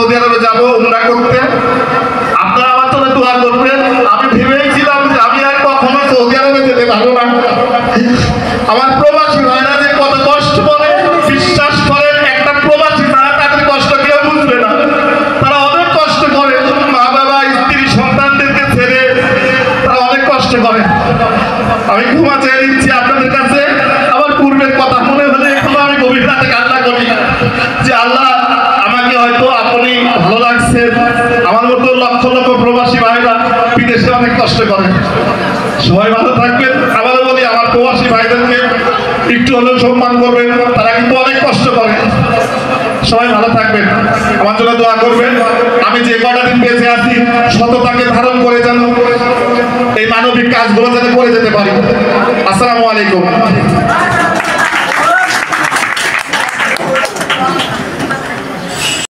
Saudi আরবে যাবো উমরা করতে, আপনারা আমার জন্য দোয়া করবেন। আমি ভেবেছিলাম যে আমি আর কখনো সৌদি আরবে যেতে পারবো না। আমার প্রবাসী ভাইরা যে কত কষ্ট করে, বিশ্বাস করেন একটা প্রবাসী ছাড়া তাদের কষ্ট কেউ বুঝবে না। তারা অনেক কষ্ট করে, মা বাবা স্ত্রী সন্তানদেরকে ছেড়ে তারা অনেক কষ্ট করে। আমি ক্ষমা চেয়ে দিচ্ছি আপনাদের কাছে। আমার পূর্বের কথা মনে হলে এখন আমি গভীর রাতে কান্না করি যে আল্লাহ আমাকে হয়তো আপনি ভালো লাগছে। আমার মতো লক্ষ লক্ষ প্রবাসী ভাইরা বিদেশে অনেক কষ্ট করে। সবাই ভালো থাকবেন। আবারও বলি আমার প্রবাসী ভাইদেরকে একটু হলেও সম্মান করবেন, তারা কিন্তু অনেক কষ্ট করে। সবাই ভালো থাকবেন, আমার জন্য দোয়া করবেন। আমি যে কটা দিন বেঁচে আছি সততাকে ধারণ করে যেন এই মানবিক কাজগুলো যাতে করে যেতে পারি। আসসালামু আলাইকুম।